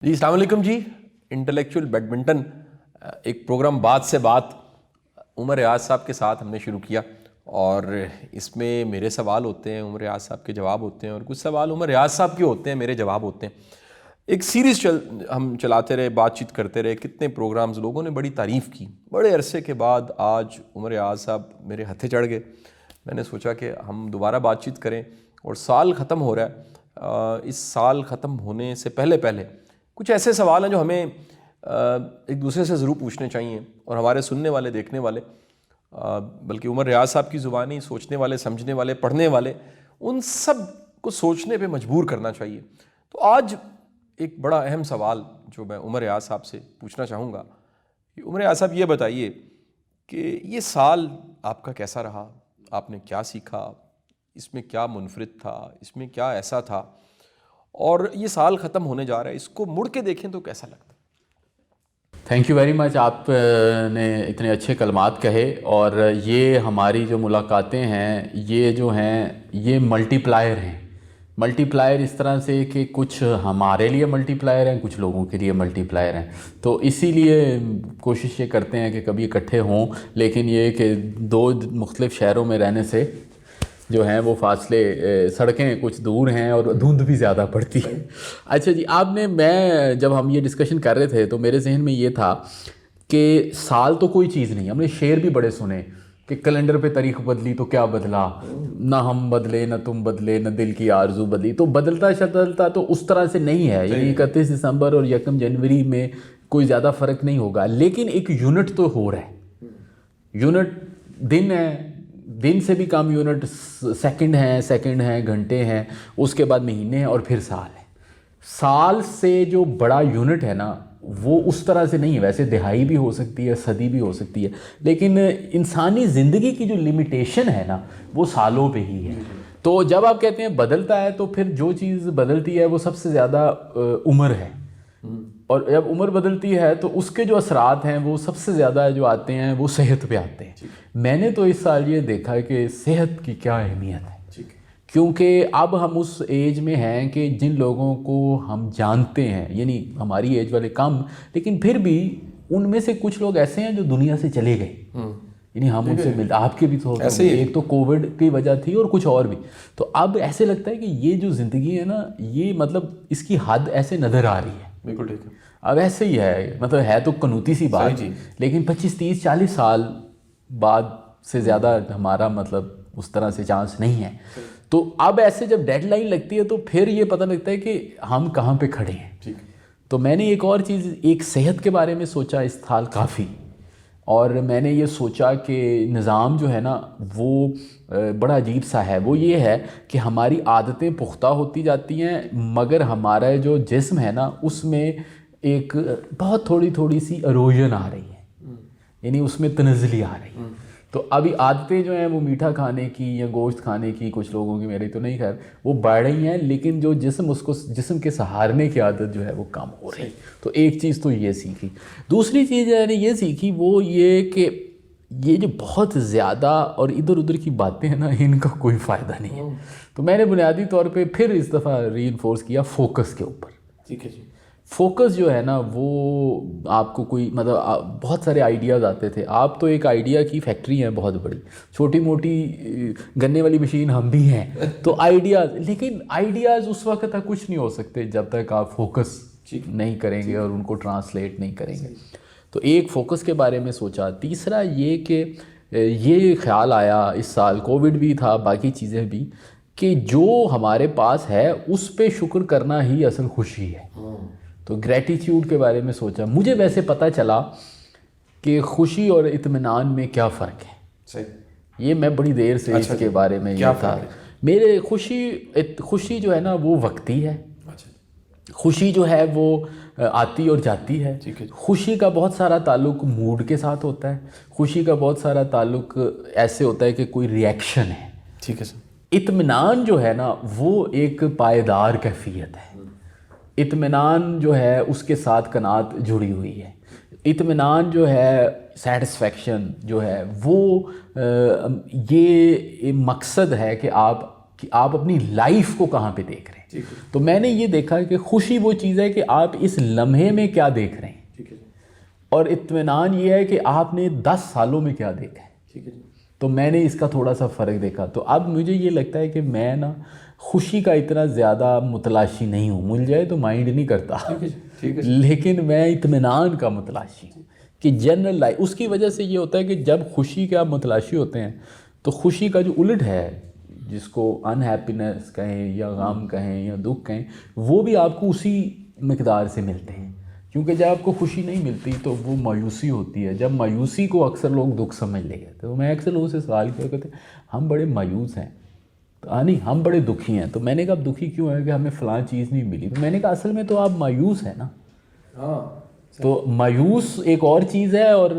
جی السلام علیکم جی. Intellectual badminton ایک پروگرام بات سے بات عمر ریاض صاحب کے ساتھ ہم نے شروع کیا اور اس میں میرے سوال ہوتے ہیں, عمر ریاض صاحب کے جواب ہوتے ہیں اور کچھ سوال عمر ریاض صاحب کے ہوتے ہیں, میرے جواب ہوتے ہیں. ایک سیریز ہم چلاتے رہے, بات چیت کرتے رہے, کتنے پروگرامز لوگوں نے بڑی تعریف کی. بڑے عرصے کے بعد آج عمر ریاض صاحب میرے ہتھے چڑھ گئے. میں نے سوچا کہ ہم دوبارہ بات چیت کریں اور سال ختم ہو رہا ہے. اس سال ختم ہونے سے پہلے کچھ ایسے سوال ہیں جو ہمیں ایک دوسرے سے ضرور پوچھنے چاہیے اور ہمارے سننے والے, دیکھنے والے, بلکہ عمر ریاض صاحب کی زبانی سوچنے والے, سمجھنے والے, پڑھنے والے, ان سب کو سوچنے پہ مجبور کرنا چاہیے. تو آج ایک بڑا اہم سوال جو میں عمر ریاض صاحب سے پوچھنا چاہوں گا کہ عمر ریاض صاحب یہ بتائیے کہ یہ سال آپ کا کیسا رہا, آپ نے کیا سیکھا, اس میں کیا منفرد تھا, اس میں کیا ایسا تھا, اور یہ سال ختم ہونے جا رہا ہے, اس کو مڑ کے دیکھیں تو کیسا لگتا ہے؟ تھینک یو ویری مچ. آپ نے اتنے اچھے کلمات کہے اور یہ ہماری جو ملاقاتیں ہیں یہ جو ہیں یہ ملٹی پلائر ہیں. ملٹی پلائر اس طرح سے کہ کچھ ہمارے لیے ملٹی پلائر ہیں, کچھ لوگوں کے لیے ملٹی پلائر ہیں. تو اسی لیے کوشش یہ کرتے ہیں کہ کبھی اکٹھے ہوں, لیکن یہ کہ دو مختلف شہروں میں رہنے سے جو ہیں وہ فاصلے, سڑکیں کچھ دور ہیں اور دھند بھی زیادہ پڑتی ہے. اچھا جی, میں جب ہم یہ ڈسکشن کر رہے تھے تو میرے ذہن میں یہ تھا کہ سال تو کوئی چیز نہیں. ہم نے شعر بھی بڑے سنے کہ کیلنڈر پہ تاریخ بدلی تو کیا بدلا, نہ ہم بدلے نہ تم بدلے نہ دل کی آرزو بدلی. تو بدلتا تو اس طرح سے نہیں ہے, یعنی 31 دسمبر اور 1 جنوری میں کوئی زیادہ فرق نہیں ہوگا, لیکن ایک یونٹ تو ہو رہا ہے. یونٹ دن ہے, دن سے بھی کم یونٹ سیکنڈ ہیں, گھنٹے ہیں, اس کے بعد مہینے ہیں اور پھر سال ہے. سال سے جو بڑا یونٹ ہے نا وہ اس طرح سے نہیں ہے. ویسے دہائی بھی ہو سکتی ہے, صدی بھی ہو سکتی ہے, لیکن انسانی زندگی کی جو لمیٹیشن ہے نا وہ سالوں پہ ہی ہے. تو جب آپ کہتے ہیں بدلتا ہے تو پھر جو چیز بدلتی ہے وہ سب سے زیادہ عمر ہے, اور جب عمر بدلتی ہے تو اس کے جو اثرات ہیں وہ سب سے زیادہ جو آتے ہیں وہ صحت پہ آتے ہیں. میں نے تو اس سال یہ دیکھا ہے کہ صحت کی کیا اہمیت ہے, کیونکہ اب ہم اس ایج میں ہیں کہ جن لوگوں کو ہم جانتے ہیں, یعنی ہماری ایج والے کم, لیکن پھر بھی ان میں سے کچھ لوگ ایسے ہیں جو دنیا سے چلے گئے, یعنی ہم ان سے ملتے. آپ کے بھی تو ایک تو کووڈ کی وجہ تھی اور کچھ اور بھی. تو اب ایسے لگتا ہے کہ یہ جو زندگی ہے نا یہ مطلب اس کی حد ایسے نظر آ رہی ہے. بالکل ٹھیک ہے. اب ایسے ہی ہے, مطلب ہے تو کنوتی سی بات, لیکن 25 30 40 سال بعد سے زیادہ ہمارا مطلب اس طرح سے چانس نہیں ہے. تو اب ایسے جب ڈیڈ لائن لگتی ہے تو پھر یہ پتہ لگتا ہے کہ ہم کہاں پہ کھڑے ہیں. تو میں نے ایک اور چیز, ایک صحت کے بارے میں سوچا اس سال کافی, اور میں نے یہ سوچا کہ نظام جو ہے نا وہ بڑا عجیب سا ہے. وہ یہ ہے کہ ہماری عادتیں پختہ ہوتی جاتی ہیں مگر ہمارا جو جسم ہے نا اس میں ایک بہت تھوڑی سی اروژن آ رہی ہے, یعنی اس میں تنزلی آ رہی ہے. تو ابھی عادتیں جو ہیں وہ میٹھا کھانے کی یا گوشت کھانے کی کچھ لوگوں کی, میری تو نہیں خیر, وہ بڑھ رہی ہیں, لیکن جو جسم کے سہارنے کی عادت جو ہے وہ کم ہو رہی ہے. تو ایک چیز تو یہ سیکھی. دوسری چیز میں نے یہ سیکھی وہ یہ کہ یہ جو بہت زیادہ اور ادھر ادھر کی باتیں ہیں نا ان کا کوئی فائدہ نہیں ہے. تو میں نے بنیادی طور پہ پھر اس دفعہ ری انفورس کیا فوکس کے اوپر. ٹھیک ہے جی. فوکس جو ہے نا وہ آپ کو کوئی مطلب بہت سارے آئیڈیاز آتے تھے. آپ تو ایک آئیڈیا کی فیکٹری ہیں بہت بڑی, چھوٹی موٹی گنے والی مشین ہم بھی ہیں. تو آئیڈیاز, لیکن آئیڈیاز اس وقت تک کچھ نہیں ہو سکتے جب تک آپ فوکس نہیں کریں گے اور ان کو ٹرانسلیٹ نہیں کریں گے. تو ایک فوکس کے بارے میں سوچا. تیسرا یہ کہ یہ خیال آیا اس سال, کووڈ بھی تھا باقی چیزیں بھی, کہ جو ہمارے پاس ہے اس پہ شکر کرنا ہی اصل خوشی ہے. تو گریٹیٹیوڈ کے بارے میں سوچا. مجھے ویسے پتہ چلا کہ خوشی اور اطمینان میں کیا فرق ہے. صحیح. یہ میں بڑی دیر سے اس کے بارے میں یہ تھا. میرے خوشی جو ہے نا وہ وقتی ہے. خوشی جو ہے وہ آتی اور جاتی ہے. خوشی کا بہت سارا تعلق موڈ کے ساتھ ہوتا ہے. خوشی کا بہت سارا تعلق ایسے ہوتا ہے کہ کوئی ریئیکشن ہے. ٹھیک ہے سر. اطمینان جو ہے نا وہ ایک پائیدار کیفیت ہے. اطمینان جو ہے اس کے ساتھ قناعت جڑی ہوئی ہے. اطمینان جو ہے, سیٹسفیکشن جو ہے وہ یہ مقصد ہے کہ آپ اپنی لائف کو کہاں پہ دیکھ رہے ہیں. تو میں نے یہ دیکھا کہ خوشی وہ چیز ہے کہ آپ اس لمحے میں کیا دیکھ رہے ہیں، اور اطمینان یہ ہے کہ آپ نے 10 سالوں میں کیا دیکھا ہے. تو میں نے اس کا تھوڑا سا فرق دیکھا. تو اب مجھے یہ لگتا ہے کہ میں نا خوشی کا اتنا زیادہ متلاشی نہیں ہوں. مل جائے تو مائنڈ نہیں کرتا، لیکن میں اطمینان کا متلاشی ہوں کہ جنرل لائف. اس کی وجہ سے یہ ہوتا ہے کہ جب خوشی کے آپ متلاشی ہوتے ہیں تو خوشی کا جو الٹ ہے، جس کو ان ہیپینس کہیں یا غم کہیں یا دکھ کہیں، وہ بھی آپ کو اسی مقدار سے ملتے ہیں. کیونکہ جب آپ کو خوشی نہیں ملتی تو وہ مایوسی ہوتی ہے. جب مایوسی کو اکثر لوگ دکھ سمجھ لے گئے. تو میں اکثر لوگوں سے سوال کیا کرتے ہم بڑے مایوس ہیں، تو نہیں ہم بڑے دکھی ہیں. تو میں نے کہا اب دکھی کیوں ہے کہ ہمیں فلاں چیز نہیں ملی. تو میں نے کہا اصل میں تو آپ مایوس ہیں نا. تو مایوس ایک اور چیز ہے اور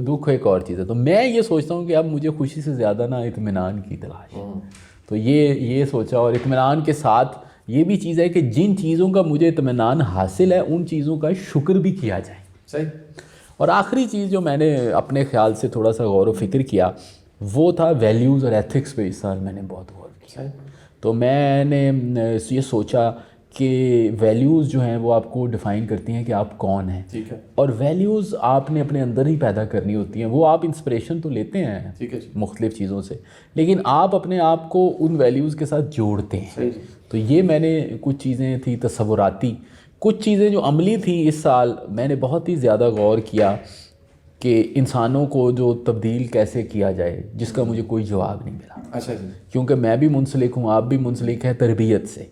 دکھ ایک اور چیز ہے. تو میں یہ سوچتا ہوں کہ اب مجھے خوشی سے زیادہ نا اطمینان کی تلاش ہے. تو یہ سوچا، اور اطمینان کے ساتھ یہ بھی چیز ہے کہ جن چیزوں کا مجھے اطمینان حاصل ہے ان چیزوں کا شکر بھی کیا جائے. صحیح. اور آخری چیز جو میں نے اپنے خیال سے تھوڑا سا غور و فکر کیا وہ تھا ویلیوز اور ایتھکس پہ. اس سال میں نے بہت غور کیا. تو میں نے یہ سوچا کہ ویلیوز جو ہیں وہ آپ کو ڈیفائن کرتی ہیں کہ آپ کون ہیں. ٹھیک ہے. اور ویلیوز آپ نے اپنے اندر ہی پیدا کرنی ہوتی ہیں. وہ آپ انسپریشن تو لیتے ہیں مختلف چیزوں سے، لیکن آپ اپنے آپ کو ان ویلیوز کے ساتھ جوڑتے ہیں. تو یہ میں نے کچھ چیزیں تھیں تصوراتی، کچھ چیزیں جو عملی تھیں. اس سال میں نے بہت ہی زیادہ غور کیا کہ انسانوں کو جو تبدیل کیسے کیا جائے، جس کا مجھے کوئی جواب نہیں ملا. اچھا جی. کیونکہ میں بھی منسلک ہوں، آپ بھی منسلک ہیں تربیت سے.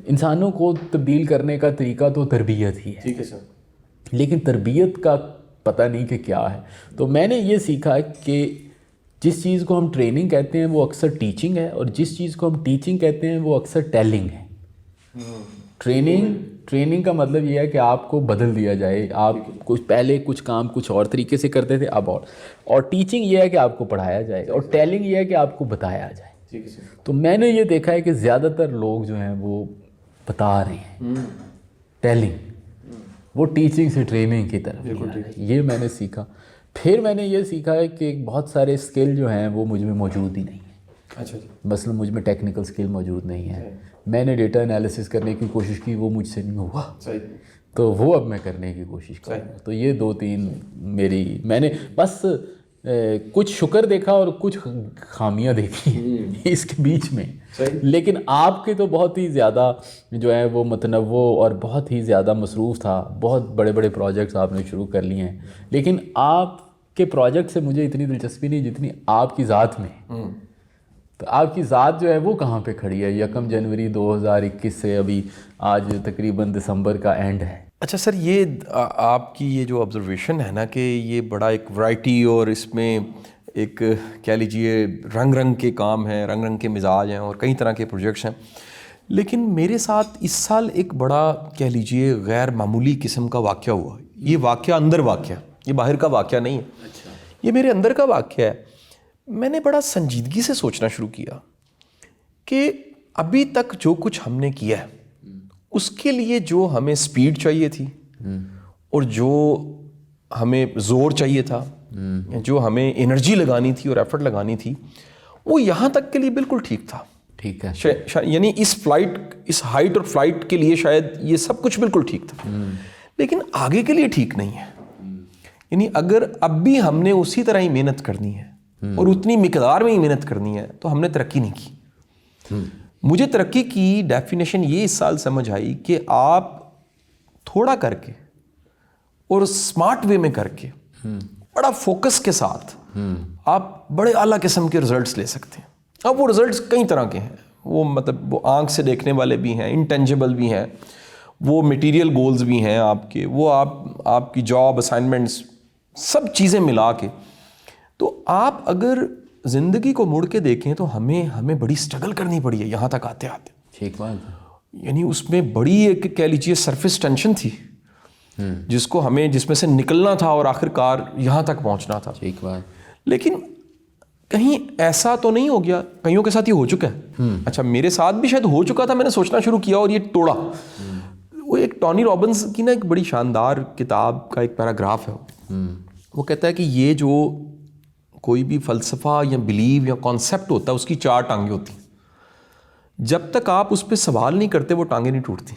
انسانوں کو تبدیل کرنے کا طریقہ تو تربیت ہی ہے. ٹھیک ہے سر. لیکن تربیت کا پتہ نہیں کہ کیا ہے. تو میں نے یہ سیکھا کہ جس چیز کو ہم ٹریننگ کہتے ہیں وہ اکثر ٹیچنگ ہے، اور جس چیز کو ہم ٹیچنگ کہتے ہیں وہ اکثر ٹیلنگ ہے. ٹریننگ کا مطلب یہ ہے کہ آپ کو بدل دیا جائے. آپ پہلے کچھ کام کچھ اور طریقے سے کرتے تھے اب اور ٹیچنگ یہ ہے کہ آپ کو پڑھایا جائے، اور ٹیلنگ یہ ہے کہ آپ کو بتایا جائے. تو میں نے یہ دیکھا ہے کہ زیادہ تر لوگ جو ہیں وہ بتا رہے ہیں ٹیلنگ، وہ ٹیچنگ سے ٹریننگ کی طرف. یہ میں نے سیکھا. پھر میں نے یہ سیکھا ہے کہ بہت سارے اسکل جو ہیں وہ مجھ میں موجود ہی نہیں ہیں. اچھا جی. مثلا مجھ میں ٹیکنیکل اسکل موجود نہیں ہے. میں نے ڈیٹا انالیسس کرنے کی کوشش کی، وہ مجھ سے نہیں ہوا. تو وہ اب میں کرنے کی کوشش کروں گا. تو یہ 2-3 میں نے بس کچھ شکر دیکھا اور کچھ خامیاں دیکھی اس کے بیچ میں. لیکن آپ کے تو بہت ہی زیادہ جو ہے وہ متنوع اور بہت ہی زیادہ مصروف تھا. بہت بڑے بڑے پروجیکٹس آپ نے شروع کر لیے ہیں، لیکن آپ کے پروجیکٹ سے مجھے اتنی دلچسپی نہیں جتنی آپ کی ذات میں. تو آپ کی ذات جو ہے وہ کہاں پہ کھڑی ہے 1 جنوری 2021 سے ابھی آج تقریباً دسمبر کا اینڈ ہے. اچھا سر، یہ آپ کی یہ جو آبزرویشن ہے نا کہ یہ بڑا ایک ورائٹی اور اس میں ایک کہہ لیجئے رنگ کے کام ہیں، رنگ کے مزاج ہیں اور کئی طرح کے پروجیکٹس ہیں. لیکن میرے ساتھ اس سال ایک بڑا کہہ لیجئے غیر معمولی قسم کا واقعہ ہوا. یہ واقعہ اندر واقعہ، یہ باہر کا واقعہ نہیں ہے. یہ میرے اندر کا واقعہ ہے. میں نے بڑا سنجیدگی سے سوچنا شروع کیا کہ ابھی تک جو کچھ ہم نے کیا ہے اس کے لیے جو ہمیں سپیڈ چاہیے تھی اور جو ہمیں زور چاہیے تھا، جو ہمیں انرجی لگانی تھی اور ایفرٹ لگانی تھی، وہ یہاں تک کے لیے بالکل ٹھیک تھا. ٹھیک ہے. یعنی اس ہائٹ اور فلائٹ کے لیے شاید یہ سب کچھ بالکل ٹھیک تھا، لیکن آگے کے لیے ٹھیک نہیں ہے. یعنی اگر اب بھی ہم نے اسی طرح ہی محنت کرنی ہے اور اتنی مقدار میں ہی محنت کرنی ہے تو ہم نے ترقی نہیں کی. مجھے ترقی کی ڈیفینیشن یہ اس سال سمجھ آئی کہ آپ تھوڑا کر کے اور اسمارٹ وے میں کر کے بڑا فوکس کے ساتھ آپ بڑے اعلیٰ قسم کے رزلٹس لے سکتے ہیں. اب وہ رزلٹس کئی طرح کے ہیں. وہ مطلب وہ آنکھ سے دیکھنے والے بھی ہیں، انٹینجیبل بھی ہیں، وہ میٹیریل گولز بھی ہیں آپ کے، وہ آپ کی جاب اسائنمنٹس سب چیزیں ملا کے. تو آپ اگر زندگی کو مڑ کے دیکھیں تو ہمیں بڑی سٹرگل کرنی پڑی ہے یہاں تک آتے. ٹھیک بات. یعنی اس میں بڑی ایک کہہ لیجیے سرفیس ٹینشن تھی جس میں سے نکلنا تھا اور آخر کار یہاں تک پہنچنا تھا. ٹھیک بات. لیکن کہیں ایسا تو نہیں ہو گیا، کئیوں کے ساتھ یہ ہو چکا ہے. اچھا میرے ساتھ بھی شاید ہو چکا تھا، میں نے سوچنا شروع کیا اور یہ توڑا. وہ ایک ٹونی رابنس کی نا ایک بڑی شاندار کتاب کا ایک پیراگراف ہے. وہ کہتا ہے کہ یہ جو کوئی بھی فلسفہ یا بلیو یا کانسیپٹ ہوتا ہے اس کی 4 ٹانگیں ہوتی ہیں. جب تک آپ اس پہ سوال نہیں کرتے وہ ٹانگیں نہیں ٹوٹتی.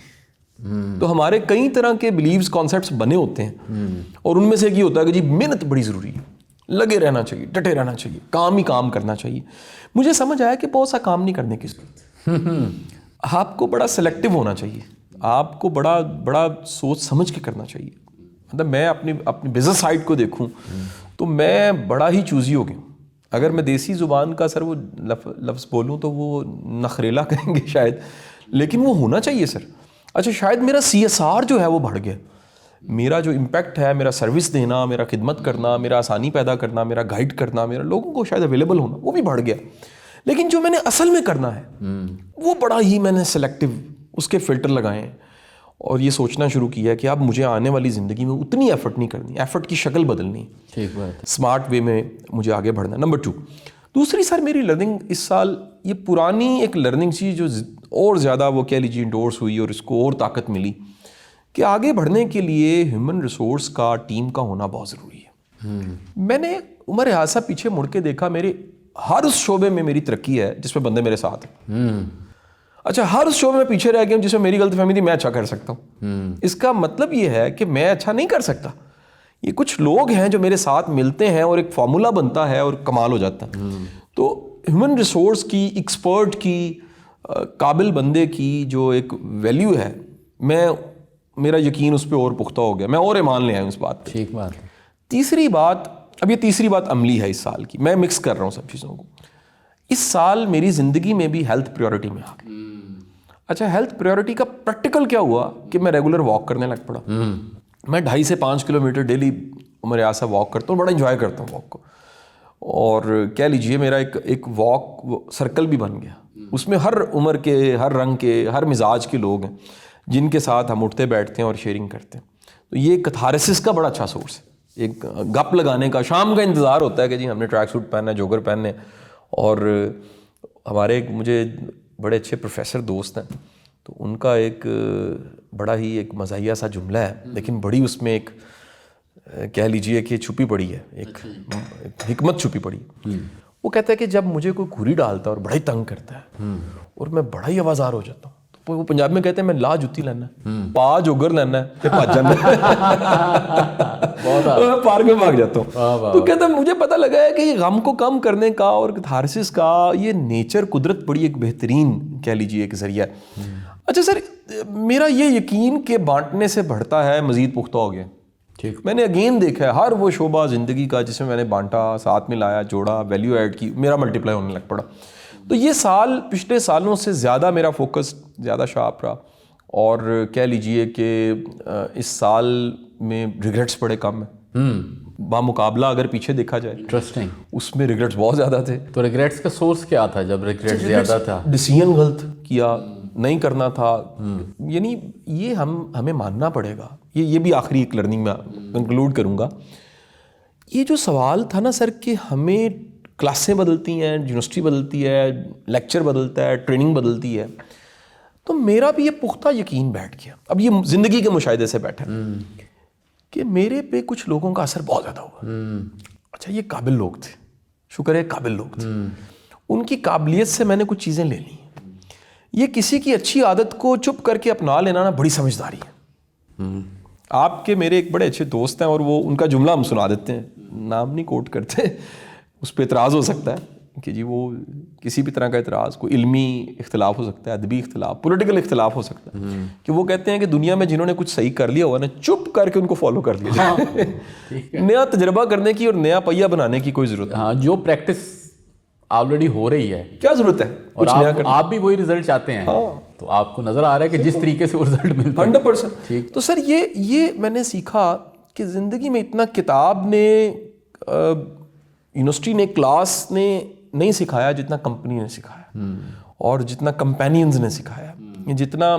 تو ہمارے کئی طرح کے بلیوز کانسیپٹس بنے ہوتے ہیں اور ان میں سے ایک یہ ہوتا ہے کہ جی محنت بڑی ضروری ہے, لگے رہنا چاہیے, ڈٹے رہنا چاہیے, کام ہی کام کرنا چاہیے. مجھے سمجھ آیا کہ بہت سا کام نہیں کرنے کی ضرورت. آپ کو بڑا سلیکٹیو ہونا چاہیے, آپ کو بڑا سوچ سمجھ کے کرنا چاہیے. مطلب میں اپنی بزنس سائڈ کو دیکھوں تو میں بڑا ہی چوزی ہو گیا ہوں. اگر میں دیسی زبان کا سر وہ لفظ بولوں تو وہ نخریلا کہیں گے شاید, لیکن وہ ہونا چاہیے سر. اچھا شاید میرا CSR جو ہے وہ بڑھ گیا, میرا جو امپیکٹ ہے, میرا سروس دینا, میرا خدمت کرنا, میرا آسانی پیدا کرنا, میرا گائیڈ کرنا, میرا لوگوں کو شاید اویلیبل ہونا, وہ بھی بڑھ گیا. لیکن جو میں نے اصل میں کرنا ہے وہ بڑا ہی میں نے سلیکٹیو اس کے فلٹر لگائے ہیں اور یہ سوچنا شروع کیا ہے کہ اب مجھے آنے والی زندگی میں اتنی ایفرٹ نہیں کرنی, ایفرٹ کی شکل بدلنی, ٹھیک بات, اسمارٹ وے میں مجھے آگے بڑھنا. نمبر 2, دوسری سر میری لرننگ اس سال یہ پرانی ایک لرننگ تھی جو اور زیادہ وہ کہہ لیجیے انڈورس ہوئی اور اس کو اور طاقت ملی کہ آگے بڑھنے کے لیے ہیومن ریسورس کا, ٹیم کا ہونا بہت ضروری ہے. میں نے عمر ریاض صاحب پیچھے مڑ کے دیکھا, میرے ہر اس شعبے میں میری ترقی ہے جس میں بندے میرے ساتھ ہیں. اچھا ہر اس شعبے میں پیچھے رہ گیا ہوں جس میں میری غلط فہمی تھی میں اچھا کر سکتا ہوں. اس کا مطلب یہ ہے کہ میں اچھا نہیں کر سکتا, یہ کچھ لوگ ہیں جو میرے ساتھ ملتے ہیں اور ایک فارمولا بنتا ہے اور کمال ہو جاتا ہے. تو ہیومن ریسورس کی, ایکسپرٹ کی, قابل بندے کی جو ایک ویلیو ہے, میرا یقین اس پہ اور پختہ ہو گیا, میں اور ایمان لے آیا ہوں اس بات پہ. ٹھیک بات. تیسری بات, اب یہ تیسری بات عملی ہے اس سال کی, میں مکس کر رہا ہوں سب چیزوں کو. اس سال میری زندگی میں بھی ہیلتھ پریورٹی میں آ گئی. اچھا ہیلتھ پریورٹی کا پریکٹیکل کیا ہوا کہ میں ریگولر واک کرنے لگ پڑا. میں 2.5 سے 5 کلومیٹر ڈیلی عمر ریاض صاحب واک کرتا ہوں, بڑا انجوائے کرتا ہوں واک کو. اور کہہ لیجئے میرا ایک واک سرکل بھی بن گیا, اس میں ہر عمر کے, ہر رنگ کے, ہر مزاج کے لوگ ہیں جن کے ساتھ ہم اٹھتے بیٹھتے ہیں اور شیئرنگ کرتے ہیں. تو یہ کتھارسس کا بڑا اچھا سورس ہے, ایک گپ لگانے کا. شام کا انتظار ہوتا ہے کہ جی ہم نے ٹریک سوٹ پہننا ہے, جوگر پہننے. اور ہمارے ایک مجھے بڑے اچھے پروفیسر دوست ہیں, تو ان کا ایک بڑا ہی ایک مزاحیہ سا جملہ ہے, لیکن بڑی اس میں ایک کہہ لیجئے کہ چھپی پڑی ہے, ایک حکمت چھپی پڑی ہے. وہ کہتا ہے کہ جب مجھے کوئی گھوری ڈالتا ہے اور بڑا ہی تنگ کرتا ہے اور میں بڑا ہی آوازار ہو جاتا ہوں, تو وہ پنجاب میں کہتے ہیں میں لا جتی لینا, پا جوگر لینا ہے تے بھج جانا میں پارک میں بھاگ جاتا ہوں. تو کہتا ہے مجھے پتہ لگا ہے کہ یہ غم کو کم کرنے کا اور کتھارسس کا یہ نیچر, قدرت بڑی ایک بہترین کہہ لیجیے ایک ذریعہ ہے. اچھا سر میرا یہ یقین کہ بانٹنے سے بڑھتا ہے مزید پختہ ہو گیا. ٹھیک, میں نے اگین دیکھا ہے ہر وہ شعبہ زندگی کا جس میں میں نے بانٹا, ساتھ میں لایا, جوڑا, ویلیو ایڈ کی, میرا ملٹیپلائی ہونے لگ پڑا. تو یہ سال پچھلے سالوں سے زیادہ میرا فوکس زیادہ شارپ رہا, اور کہہ لیجئے کہ اس سال میں ریگریٹس بڑے کم ہیں. بامقابلہ اگر پیچھے دیکھا جائے انٹرسٹنگ, اس میں ریگریٹس بہت زیادہ تھے. تو ریگریٹس کا سورس کیا تھا جب ریگریٹ زیادہ تھا؟ ڈیسیژن غلط کیا, نہیں کرنا تھا. یعنی یہ ہمیں ماننا پڑے گا, یہ بھی آخری ایک لرننگ میں کنکلوڈ کروں گا. یہ جو سوال تھا نا سر کہ ہمیں کلاسیں بدلتی ہیں, یونیورسٹی بدلتی ہے, لیکچر بدلتا ہے, ٹریننگ بدلتی ہے, تو میرا بھی یہ پختہ یقین بیٹھ گیا, اب یہ زندگی کے مشاہدے سے بیٹھا کہ میرے پہ کچھ لوگوں کا اثر بہت زیادہ ہوا. اچھا یہ قابل لوگ تھے, شکر ہے قابل لوگ تھے, ان کی قابلیت سے میں نے کچھ چیزیں لے لیں. یہ کسی کی اچھی عادت کو چپ کر کے اپنا لینا نا بڑی سمجھداری ہے. آپ کے میرے ایک بڑے اچھے دوست ہیں اور وہ ان کا جملہ ہم سنا دیتے ہیں, نام نہیں کوٹ کرتے, اس پہ اعتراض ہو سکتا ہے کہ جی وہ کسی بھی طرح کا اعتراض, کوئی علمی اختلاف ہو سکتا ہے, ادبی اختلاف, پولیٹیکل اختلاف ہو سکتا ہے, کہ وہ کہتے ہیں کہ دنیا میں جنہوں نے کچھ صحیح کر لیا ہوا نا چپ کر کے ان کو فالو کر لیا جائے. نیا تجربہ کرنے کی اور نیا پہیہ بنانے کی کوئی ضرورت ہاں, جو پریکٹس آلریڈی ہو رہی ہے کیا ضرورت ہے, اور آپ بھی وہی رزلٹ چاہتے ہیں, تو آپ کو نظر آ رہا ہے کہ جس طریقے سے وہ رزلٹ ملتا ہے 100%. تو سر یہ میں نے سیکھا کہ زندگی میں اتنا کتاب نے, یونیورسٹی نے, کلاس نے نہیں سکھایا جتنا کمپنی نے سکھایا, اور جتنا کمپینینز نے سکھایا, جتنا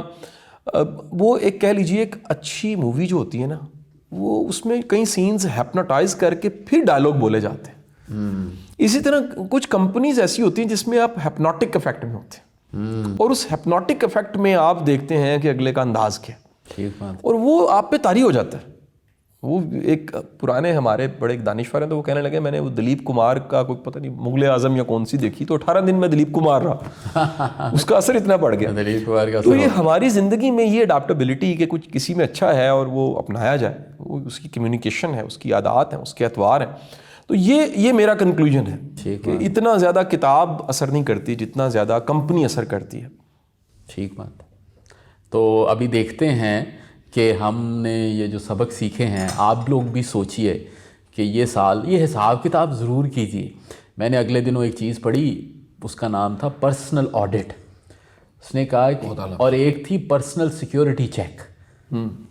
وہ ایک کہہ لیجیے ایک اچھی مووی جو ہوتی ہے نا, وہ اس میں کئی سینز ہیپنوٹائز کر کے پھر ڈائلاگ بولے جاتے ہیں. اسی طرح کچھ کمپنیز ایسی ہوتی ہیں جس میں آپ ہیپنوٹک افیکٹ میں ہوتے ہیں, اور اس ہیپنوٹک افیکٹ میں آپ دیکھتے ہیں کہ اگلے کا انداز کیا, اور وہ آپ پہ طاری ہو جاتا ہے. وہ ایک پرانے ہمارے بڑے ایک دانشور ہیں تو وہ کہنے لگے میں نے وہ دلیپ کمار کا کوئی پتہ نہیں مغل اعظم یا کون سی دیکھی تو 18 دن میں دلیپ کمار رہا اس کا اثر اتنا پڑ گیا. دلیپ کمار کا تو یہ ہماری زندگی میں یہ اڈاپٹیبلٹی کہ کچھ کسی میں اچھا ہے اور وہ اپنایا جائے, وہ اس کی کمیونیکیشن ہے, اس کی عادات ہیں, اس کے اطوار ہیں. تو یہ میرا کنکلوژن ہے کہ اتنا زیادہ کتاب اثر نہیں کرتی جتنا زیادہ کمپنی اثر کرتی ہے. ٹھیک بات. تو ابھی دیکھتے ہیں کہ ہم نے یہ جو سبق سیکھے ہیں, آپ لوگ بھی سوچئے کہ یہ سال یہ حساب کتاب ضرور کیجیے. میں نے اگلے دنوں ایک چیز پڑھی, اس کا نام تھا پرسنل آڈٹ. اس نے کہا کہ اور ایک تھی پرسنل سیکیورٹی چیک,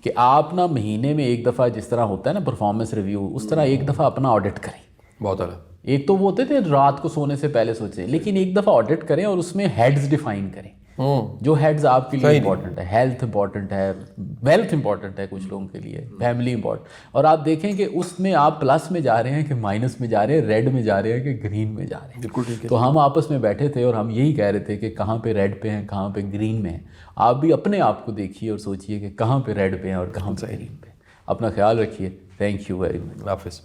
کہ آپ نا مہینے میں ایک دفعہ جس طرح ہوتا ہے نا پرفارمنس ریویو, اس طرح ایک دفعہ اپنا آڈٹ کریں. بہت اعلیٰ. ایک تو وہ ہوتے تھے رات کو سونے سے پہلے سوچیں, لیکن ایک دفعہ آڈٹ کریں اور اس میں ہیڈز ڈیفائن کریں. جو ہیڈز آپ کے لیے امپورٹنٹ ہے, ہیلتھ امپورٹنٹ ہے, ویلتھ امپورٹنٹ ہے کچھ لوگوں کے لیے, فیملی امپورٹنٹ. اور آپ دیکھیں کہ اس میں آپ پلس میں جا رہے ہیں کہ مائنس میں جا رہے ہیں, ریڈ میں جا رہے ہیں کہ گرین میں جا رہے ہیں. بالکل ٹھیک ہے. تو ہم آپس میں بیٹھے تھے اور ہم یہی کہہ رہے تھے کہ کہاں پہ ریڈ پہ ہیں, کہاں پہ گرین میں ہیں. آپ بھی اپنے آپ کو دیکھیے اور سوچیے کہ کہاں پہ ریڈ پہ ہیں اور کہاں پہ گرین پہ. اپنا خیال رکھیے. Thank you very much. Allah حافظ.